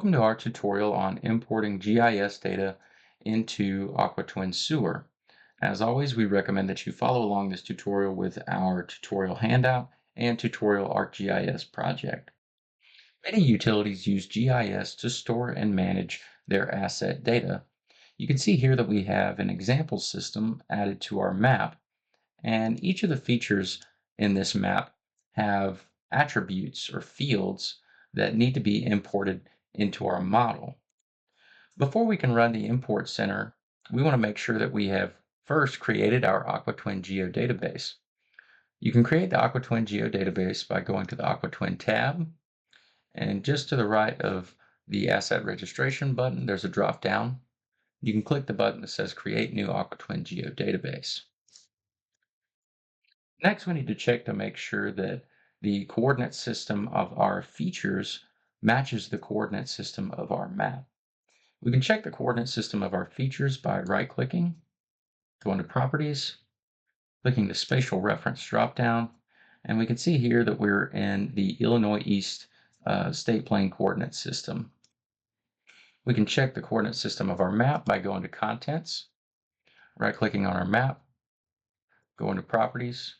Welcome to our tutorial on importing GIS data into AquaTwin Sewer. As always, we recommend that you follow along this tutorial with our tutorial handout and tutorial ArcGIS project. Many utilities use GIS to store and manage their asset data. You can see here that we have an example system added to our map, and each of the features in this map have attributes or fields that need to be imported into our model. Before we can run the import center, we want to make sure that we have first created our AquaTwin geodatabase. You can create the AquaTwin geodatabase by going to the AquaTwin tab, and just to the right of the asset registration button, there's a drop down. You can click the button that says Create New AquaTwin Geodatabase. Next, we need to check to make sure that the coordinate system of our features matches the coordinate system of our map. We can check the coordinate system of our features by right-clicking, going to Properties, clicking the Spatial Reference dropdown, and we can see here that we're in the Illinois East state plane coordinate system. We can check the coordinate system of our map by going to Contents, right-clicking on our map, going to Properties,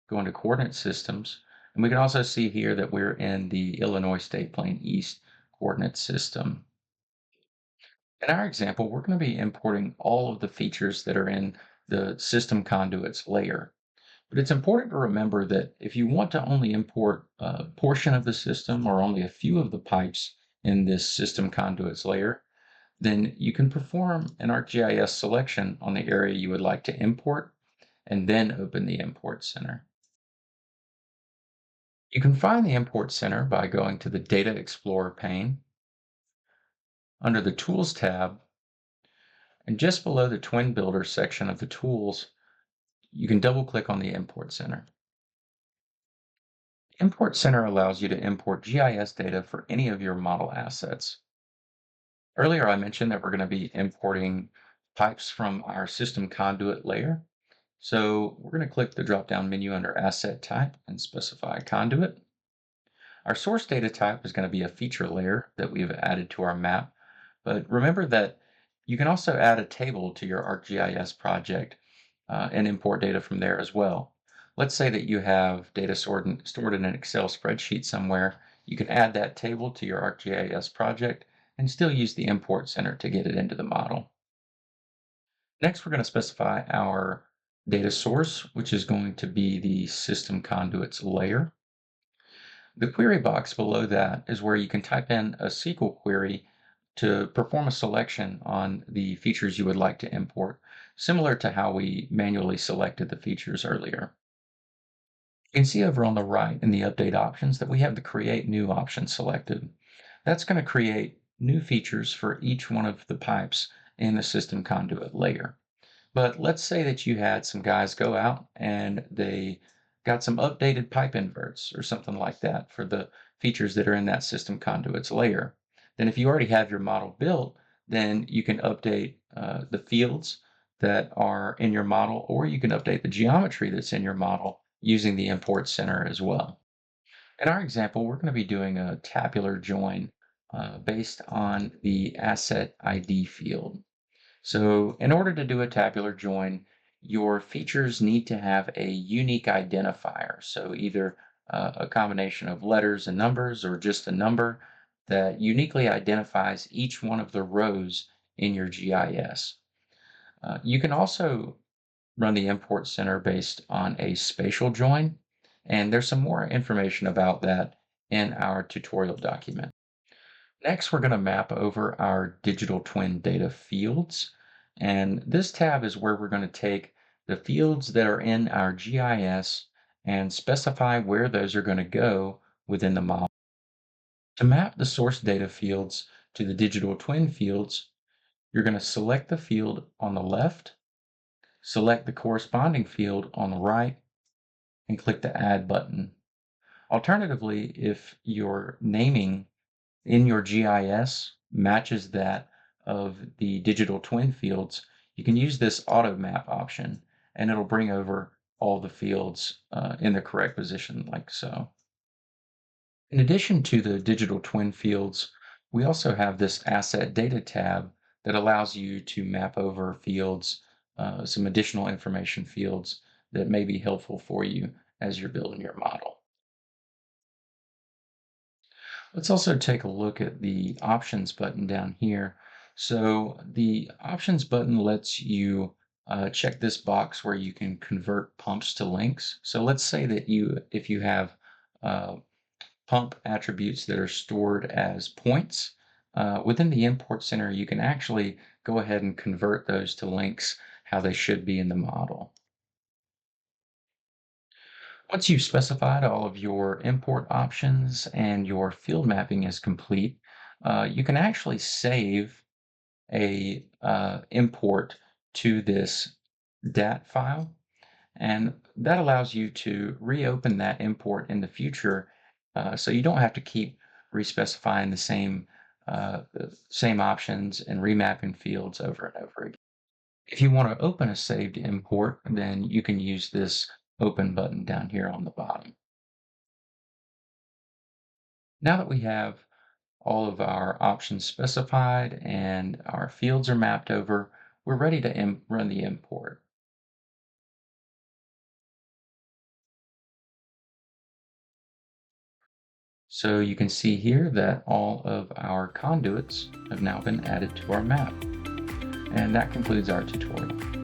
going to Coordinate Systems, and we can also see here that we're in the Illinois State Plane East coordinate system. In our example, we're going to be importing all of the features that are in the system conduits layer. But it's important to remember that if you want to only import a portion of the system or only a few of the pipes in this system conduits layer, then you can perform an ArcGIS selection on the area you would like to import and then open the import center. You can find the import center by going to the Data Explorer pane. Under the Tools tab, and just below the Twin Builder section of the tools, you can double-click on the Import Center. The Import Center allows you to import GIS data for any of your model assets. Earlier, I mentioned that we're going to be importing pipes from our system conduit layer. So we're going to click the drop-down menu under Asset Type and specify Conduit. Our source data type is going to be a feature layer that we've added to our map. But remember that you can also add a table to your ArcGIS project and import data from there as well. Let's say that you have data stored in an Excel spreadsheet somewhere. You can add that table to your ArcGIS project and still use the import center to get it into the model. Next, we're going to specify our data source, which is going to be the system conduits layer. The query box below that is where you can type in a SQL query to perform a selection on the features you would like to import, similar to how we manually selected the features earlier. You can see over on the right in the update options that we have the Create New option selected. That's going to create new features for each one of the pipes in the system conduit layer. But let's say that you had some guys go out and they got some updated pipe inverts or something like that for the features that are in that system conduits layer. Then if you already have your model built, then you can update the fields that are in your model, or you can update the geometry that's in your model using the import center as well. In our example, we're going to be doing a tabular join based on the asset ID field. So in order to do a tabular join, your features need to have a unique identifier. So either a combination of letters and numbers or just a number that uniquely identifies each one of the rows in your GIS. You can also run the import center based on a spatial join, and there's some more information about that in our tutorial document. Next, we're going to map over our digital twin data fields. And this tab is where we're going to take the fields that are in our GIS and specify where those are going to go within the model. To map the source data fields to the digital twin fields, you're going to select the field on the left, select the corresponding field on the right, and click the Add button. Alternatively, if your naming in your GIS matches that of the digital twin fields, you can use this auto map option and it'll bring over all the fields in the correct position like so. In addition to the digital twin fields, We also have this asset data tab that allows you to map over fields, some additional information fields that may be helpful for you as you're building your model. Let's also take a look at the options button down here. So the options button lets you check this box where you can convert pumps to links. So let's say that if you have uh, pump attributes that are stored as points, within the import center, you can actually go ahead and convert those to links how they should be in the model. Once you've specified all of your import options and your field mapping is complete, you can actually save a import to this DAT file, and that allows you to reopen that import in the future, so you don't have to keep respecifying the same options and remapping fields over and over again. If you want to open a saved import, then you can use this open button down here on the bottom. Now that we have all of our options specified and our fields are mapped over, we're ready to run the import. So you can see here that all of our conduits have now been added to our map. And that concludes our tutorial.